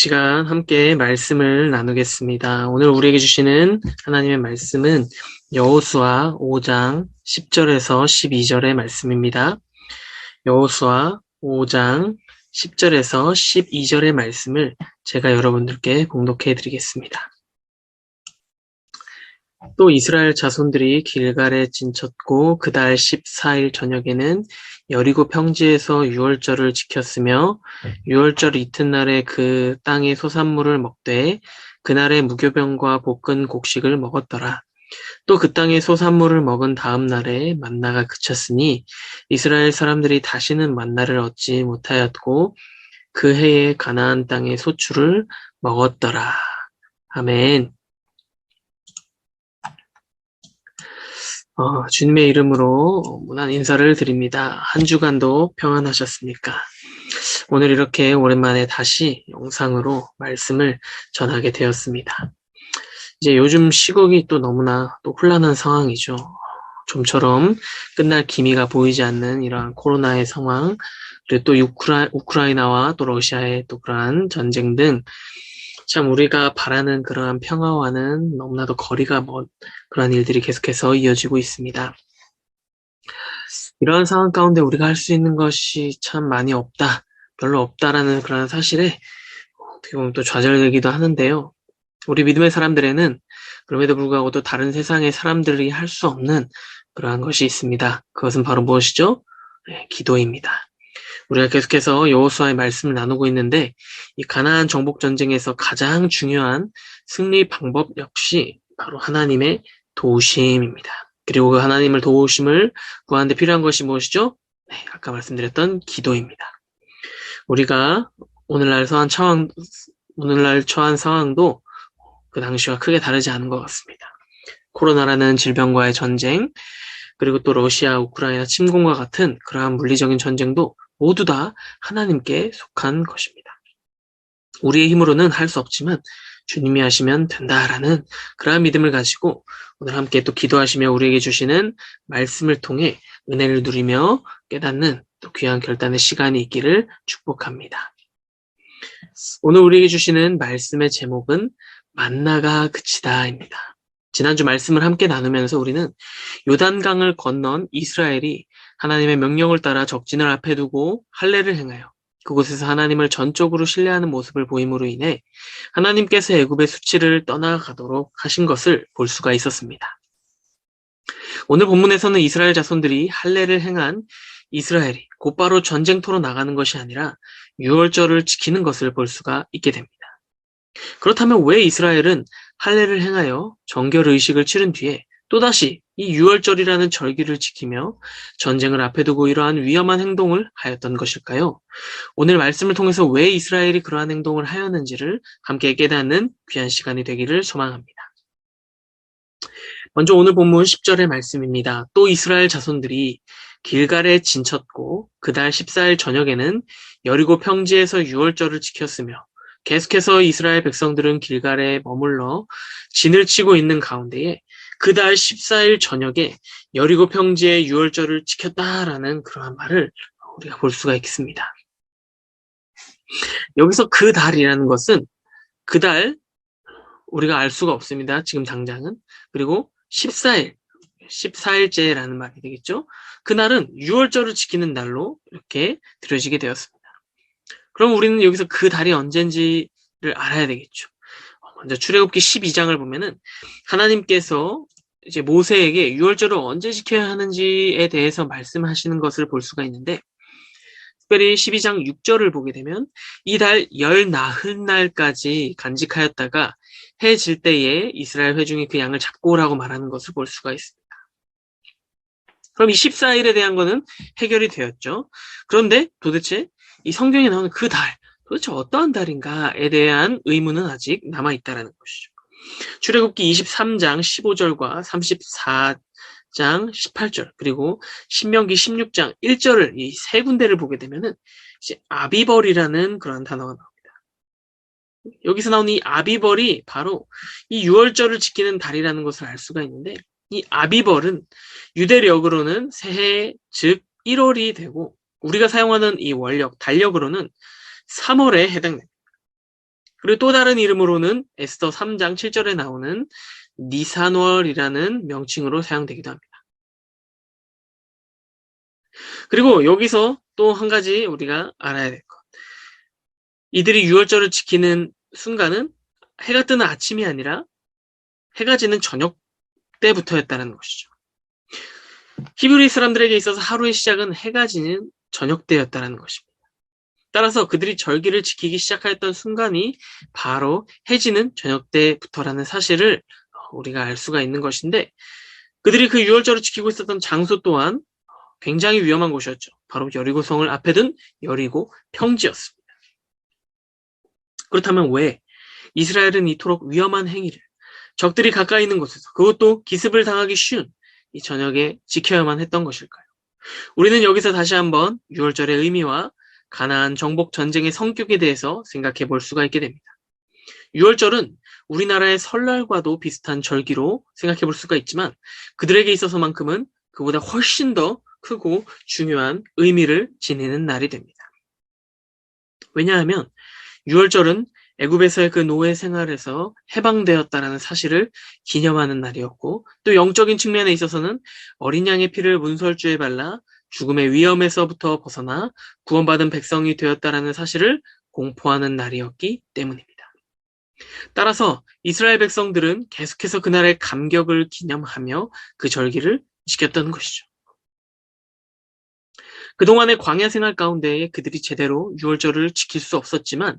시간 함께 말씀을 나누겠습니다. 오늘 우리에게 주시는 하나님의 말씀은 여호수아 5장 10절에서 12절의 말씀입니다. 여호수아 5장 10절에서 12절의 말씀을 제가 여러분들께 봉독해 드리겠습니다. 또 이스라엘 자손들이 길갈에 진쳤고 그달 14일 저녁에는 여리고 평지에서 유월절을 지켰으며 유월절 이튿날에 그 땅의 소산물을 먹되 그날에 무교병과 볶은 곡식을 먹었더라. 또 그 땅의 소산물을 먹은 다음 날에 만나가 그쳤으니 이스라엘 사람들이 다시는 만나를 얻지 못하였고 그 해에 가나안 땅의 소출을 먹었더라. 아멘. 주님의 이름으로 무난 인사를 드립니다. 한 주간도 평안하셨습니까? 오늘 이렇게 오랜만에 다시 영상으로 말씀을 전하게 되었습니다. 이제 요즘 시국이 또 너무나 또 혼란한 상황이죠. 좀처럼 끝날 기미가 보이지 않는 이러한 코로나의 상황, 그리고 또 우크라이나와 또 러시아의 또 그러한 전쟁 등 참 우리가 바라는 그러한 평화와는 너무나도 거리가 먼 그러한 일들이 계속해서 이어지고 있습니다. 이러한 상황 가운데 우리가 할 수 있는 것이 참 많이 없다, 별로 없다라는 그러한 사실에 어떻게 보면 또 좌절되기도 하는데요. 우리 믿음의 사람들에는 그럼에도 불구하고 또 다른 세상의 사람들이 할 수 없는 그러한 것이 있습니다. 그것은 바로 무엇이죠? 네, 기도입니다. 우리가 계속해서 여호수아의 말씀을 나누고 있는데 이 가나안 정복 전쟁에서 가장 중요한 승리 방법 역시 바로 하나님의 도우심입니다. 그리고 그 하나님을 도우심을 구하는 데 필요한 것이 무엇이죠? 네, 아까 말씀드렸던 기도입니다. 우리가 오늘날 처한 상황도 그 당시와 크게 다르지 않은 것 같습니다. 코로나라는 질병과의 전쟁, 그리고 또 러시아, 우크라이나 침공과 같은 그러한 물리적인 전쟁도 모두 다 하나님께 속한 것입니다. 우리의 힘으로는 할 수 없지만 주님이 하시면 된다라는 그러한 믿음을 가지고 오늘 함께 또 기도하시며 우리에게 주시는 말씀을 통해 은혜를 누리며 깨닫는 또 귀한 결단의 시간이 있기를 축복합니다. 오늘 우리에게 주시는 말씀의 제목은 만나가 그치다입니다. 지난주 말씀을 함께 나누면서 우리는 요단강을 건넌 이스라엘이 하나님의 명령을 따라 적진을 앞에 두고 할례를 행하여 그곳에서 하나님을 전적으로 신뢰하는 모습을 보임으로 인해 하나님께서 애굽의 수치를 떠나가도록 하신 것을 볼 수가 있었습니다. 오늘 본문에서는 이스라엘 자손들이 할례를 행한 이스라엘이 곧바로 전쟁터로 나가는 것이 아니라 유월절을 지키는 것을 볼 수가 있게 됩니다. 그렇다면 왜 이스라엘은 할례를 행하여 정결 의식을 치른 뒤에 또다시 이 유월절이라는 절기를 지키며 전쟁을 앞에 두고 이러한 위험한 행동을 하였던 것일까요? 오늘 말씀을 통해서 왜 이스라엘이 그러한 행동을 하였는지를 함께 깨닫는 귀한 시간이 되기를 소망합니다. 먼저 오늘 본문 10절의 말씀입니다. 또 이스라엘 자손들이 길갈에 진쳤고 그달 14일 저녁에는 여리고 평지에서 유월절을 지켰으며 계속해서 이스라엘 백성들은 길갈에 머물러 진을 치고 있는 가운데에 그달 14일 저녁에 여리고 평지에 유월절을 지켰다라는 그러한 말을 우리가 볼 수가 있습니다. 여기서 그 달이라는 것은 그 달 우리가 알 수가 없습니다. 지금 당장은. 그리고 14일째라는 말이 되겠죠. 그날은 유월절을 지키는 날로 이렇게 들여지게 되었습니다. 그럼 우리는 여기서 그 달이 언젠지를 알아야 되겠죠. 먼저 출애굽기 12장을 보면은 하나님께서 이제 모세에게 유월절을 언제 지켜야 하는지에 대해서 말씀하시는 것을 볼 수가 있는데 특별히 12장 6절을 보게 되면 이 달 열 나흔 날까지 간직하였다가 해 질 때에 이스라엘 회중이 그 양을 잡고 오라고 말하는 것을 볼 수가 있습니다. 그럼 이 14일에 대한 거는 해결이 되었죠. 그런데 도대체 이 성경에 나오는 그 달, 도대체 어떠한 달인가에 대한 의문은 아직 남아있다는 것이죠. 출애굽기 23장 15절과 34장 18절 그리고 신명기 16장 1절을 이 세 군데를 보게 되면은 이제 아비벌이라는 그런 단어가 나옵니다. 여기서 나오는 이 아비벌이 바로 이 유월절을 지키는 달이라는 것을 알 수가 있는데 이 아비벌은 유대력으로는 새해 즉 1월이 되고 우리가 사용하는 이 월력, 달력으로는 3월에 해당됩니다. 그리고 또 다른 이름으로는 에스더 3장 7절에 나오는 니산월이라는 명칭으로 사용되기도 합니다. 그리고 여기서 또 한 가지 우리가 알아야 될 것. 이들이 유월절을 지키는 순간은 해가 뜨는 아침이 아니라 해가 지는 저녁 때부터였다는 것이죠. 히브리 사람들에게 있어서 하루의 시작은 해가 지는 저녁 때였다는 것입니다. 따라서 그들이 절기를 지키기 시작했던 순간이 바로 해지는 저녁 때부터라는 사실을 우리가 알 수가 있는 것인데, 그들이 그 유월절을 지키고 있었던 장소 또한 굉장히 위험한 곳이었죠. 바로 여리고성을 앞에 둔 여리고 평지였습니다. 그렇다면 왜 이스라엘은 이토록 위험한 행위를 적들이 가까이 있는 곳에서, 그것도 기습을 당하기 쉬운 이 저녁에 지켜야만 했던 것일까요? 우리는 여기서 다시 한번 유월절의 의미와 가나안 정복 전쟁의 성격에 대해서 생각해 볼 수가 있게 됩니다. 유월절은 우리나라의 설날과도 비슷한 절기로 생각해 볼 수가 있지만, 그들에게 있어서만큼은 그보다 훨씬 더 크고 중요한 의미를 지니는 날이 됩니다. 왜냐하면 유월절은 애굽에서의 그 노예 생활에서 해방되었다라는 사실을 기념하는 날이었고, 또 영적인 측면에 있어서는 어린 양의 피를 문설주에 발라 죽음의 위험에서부터 벗어나 구원받은 백성이 되었다라는 사실을 공포하는 날이었기 때문입니다. 따라서 이스라엘 백성들은 계속해서 그날의 감격을 기념하며 그 절기를 지켰던 것이죠. 그동안의 광야 생활 가운데에 그들이 제대로 유월절을 지킬 수 없었지만,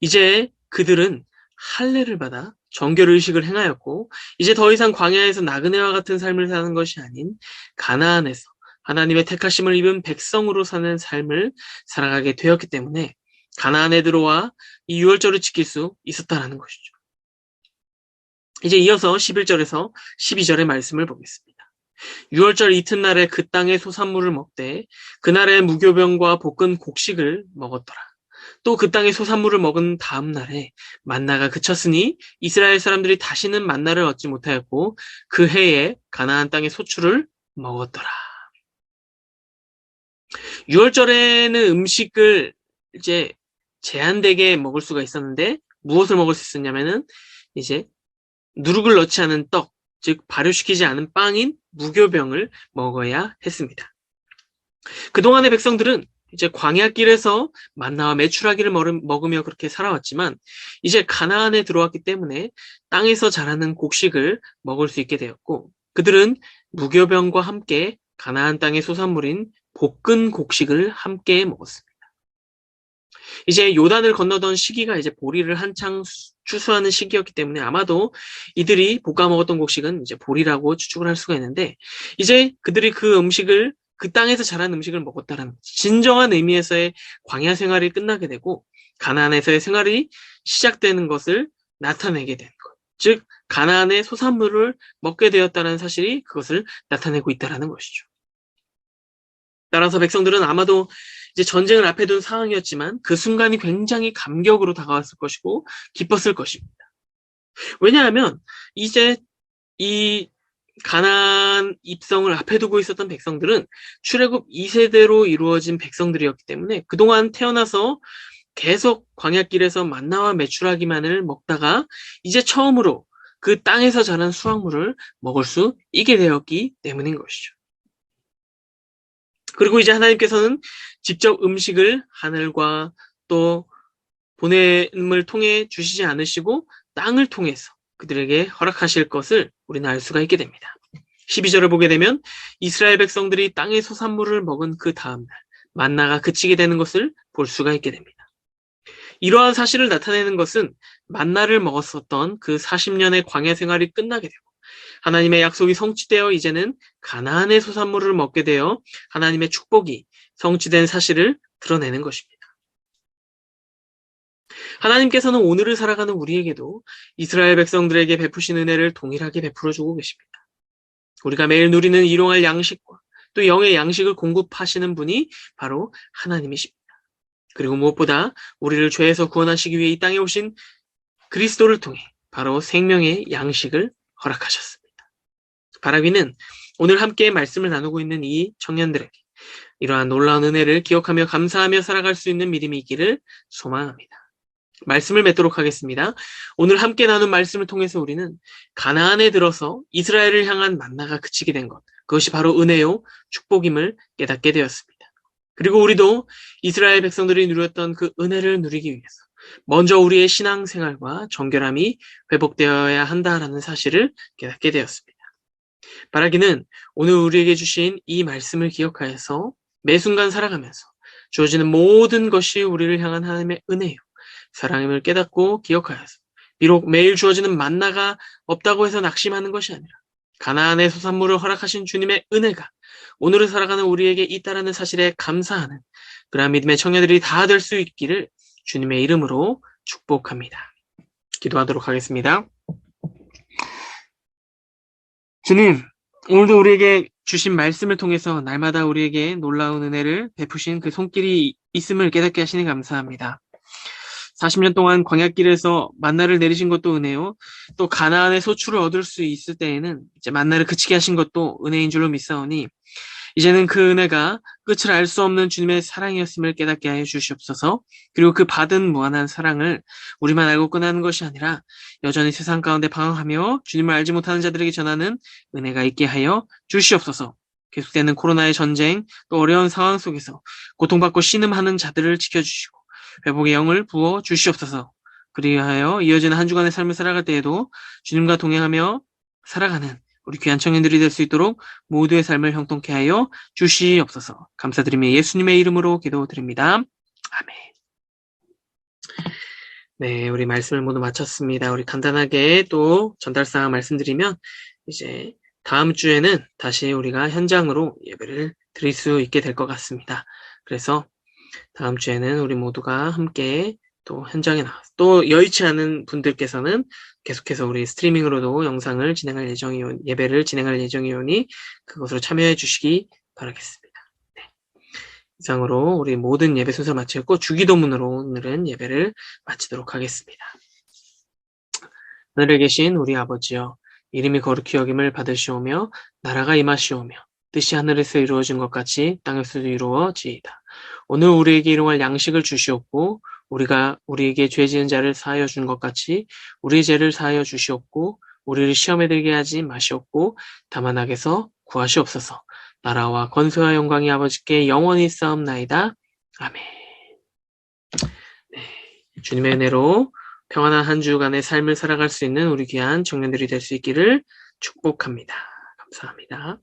이제 그들은 할례를 받아 정결 의식을 행하였고, 이제 더 이상 광야에서 나그네와 같은 삶을 사는 것이 아닌 가나안에서 하나님의 택하심을 입은 백성으로 사는 삶을 살아가게 되었기 때문에 가나안에 들어와 이 유월절을 지킬 수 있었다라는 것이죠. 이제 이어서 11절에서 12절의 말씀을 보겠습니다. 유월절 이튿날에 그 땅의 소산물을 먹되 그날의 무교병과 볶은 곡식을 먹었더라. 또 그 땅의 소산물을 먹은 다음 날에 만나가 그쳤으니 이스라엘 사람들이 다시는 만나를 얻지 못하였고 그 해에 가나안 땅의 소출을 먹었더라. 유월절에는 음식을 이제 제한되게 먹을 수가 있었는데, 무엇을 먹을 수 있었냐면은 이제 누룩을 넣지 않은 떡, 즉 발효시키지 않은 빵인 무교병을 먹어야 했습니다. 그동안의 백성들은 이제 광야길에서 만나와 메추라기를 먹으며 그렇게 살아왔지만, 이제 가나안에 들어왔기 때문에 땅에서 자라는 곡식을 먹을 수 있게 되었고, 그들은 무교병과 함께 가나안 땅의 소산물인 볶은 곡식을 함께 먹었습니다. 이제 요단을 건너던 시기가 이제 보리를 한창 추수하는 시기였기 때문에 아마도 이들이 볶아 먹었던 곡식은 이제 보리라고 추측을 할 수가 있는데, 이제 그들이 그 음식을, 그 땅에서 자란 음식을 먹었다는 진정한 의미에서의 광야 생활이 끝나게 되고 가나안에서의 생활이 시작되는 것을 나타내게 된 것. 즉 가나안의 소산물을 먹게 되었다는 사실이 그것을 나타내고 있다는 것이죠. 따라서 백성들은 아마도 이제 전쟁을 앞에 둔 상황이었지만 그 순간이 굉장히 감격으로 다가왔을 것이고 기뻤을 것입니다. 왜냐하면 이제 이 가나안 입성을 앞에 두고 있었던 백성들은 출애굽 2세대로 이루어진 백성들이었기 때문에 그동안 태어나서 계속 광야길에서 만나와 메추라기만을 먹다가 이제 처음으로 그 땅에서 자란 수확물을 먹을 수 있게 되었기 때문인 것이죠. 그리고 이제 하나님께서는 직접 음식을 하늘과 또 보냄을 통해 주시지 않으시고 땅을 통해서 그들에게 허락하실 것을 우리는 알 수가 있게 됩니다. 12절을 보게 되면 이스라엘 백성들이 땅의 소산물을 먹은 그 다음날 만나가 그치게 되는 것을 볼 수가 있게 됩니다. 이러한 사실을 나타내는 것은 만나를 먹었었던 그 40년의 광야 생활이 끝나게 되고 하나님의 약속이 성취되어 이제는 가나안의 소산물을 먹게 되어 하나님의 축복이 성취된 사실을 드러내는 것입니다. 하나님께서는 오늘을 살아가는 우리에게도 이스라엘 백성들에게 베푸신 은혜를 동일하게 베풀어주고 계십니다. 우리가 매일 누리는 일용할 양식과 또 영의 양식을 공급하시는 분이 바로 하나님이십니다. 그리고 무엇보다 우리를 죄에서 구원하시기 위해 이 땅에 오신 그리스도를 통해 바로 생명의 양식을 허락하셨습니다. 바라기는 오늘 함께 말씀을 나누고 있는 이 청년들에게 이러한 놀라운 은혜를 기억하며 감사하며 살아갈 수 있는 믿음이 있기를 소망합니다. 말씀을 맺도록 하겠습니다. 오늘 함께 나눈 말씀을 통해서 우리는 가나안에 들어서 이스라엘을 향한 만나가 그치게 된 것, 그것이 바로 은혜요, 축복임을 깨닫게 되었습니다. 그리고 우리도 이스라엘 백성들이 누렸던 그 은혜를 누리기 위해서 먼저 우리의 신앙생활과 정결함이 회복되어야 한다라는 사실을 깨닫게 되었습니다. 바라기는 오늘 우리에게 주신 이 말씀을 기억하여서 매 순간 살아가면서 주어지는 모든 것이 우리를 향한 하나님의 은혜요, 사랑임을 깨닫고 기억하여서 비록 매일 주어지는 만나가 없다고 해서 낙심하는 것이 아니라 가나안의 소산물을 허락하신 주님의 은혜가 오늘을 살아가는 우리에게 있다라는 사실에 감사하는 그러한 믿음의 청년들이 다 될 수 있기를 주님의 이름으로 축복합니다. 기도하도록 하겠습니다. 주님, 오늘도 우리에게 주신 말씀을 통해서 날마다 우리에게 놀라운 은혜를 베푸신 그 손길이 있음을 깨닫게 하시니 감사합니다. 40년 동안 광야길에서 만나를 내리신 것도 은혜요. 또 가나안의 소출을 얻을 수 있을 때에는 이제 만나를 그치게 하신 것도 은혜인 줄로 믿사오니 이제는 그 은혜가 끝을 알 수 없는 주님의 사랑이었음을 깨닫게 하여 주시옵소서. 그리고 그 받은 무한한 사랑을 우리만 알고 끝나는 것이 아니라 여전히 세상 가운데 방황하며 주님을 알지 못하는 자들에게 전하는 은혜가 있게 하여 주시옵소서. 계속되는 코로나의 전쟁, 또 어려운 상황 속에서 고통받고 신음하는 자들을 지켜주시고 회복의 영을 부어 주시옵소서. 그리하여 이어지는 한 주간의 삶을 살아갈 때에도 주님과 동행하며 살아가는 우리 귀한 청년들이 될 수 있도록 모두의 삶을 형통케 하여 주시옵소서. 감사드리며 예수님의 이름으로 기도드립니다. 아멘. 네, 우리 말씀을 모두 마쳤습니다. 우리 간단하게 또 전달사항 말씀드리면 이제 다음 주에는 다시 우리가 현장으로 예배를 드릴 수 있게 될 것 같습니다. 그래서 다음 주에는 우리 모두가 함께 또 현장에 나와서 또 여의치 않은 분들께서는 계속해서 우리 스트리밍으로도 영상을 진행할 예배를 진행할 예정이오니 그것으로 참여해 주시기 바라겠습니다. 네. 이상으로 우리 모든 예배 순서 마쳤고 주기도문으로 오늘은 예배를 마치도록 하겠습니다. 하늘에 계신 우리 아버지여, 이름이 거룩히 여김을 받으시오며 나라가 임하시오며 뜻이 하늘에서 이루어진 것 같이 땅에서도 이루어지이다. 오늘 우리에게 일용할 양식을 주시옵고 우리가 우리에게 죄 지은 자를 사하여 준 것 같이 우리의 죄를 사하여 주시옵고 우리를 시험에 들게 하지 마시옵고 다만 악에서 구하시옵소서. 나라와 권세와 영광이 아버지께 영원히 싸움나이다. 아멘. 네, 주님의 은혜로 평안한 한 주간의 삶을 살아갈 수 있는 우리 귀한 청년들이 될 수 있기를 축복합니다. 감사합니다.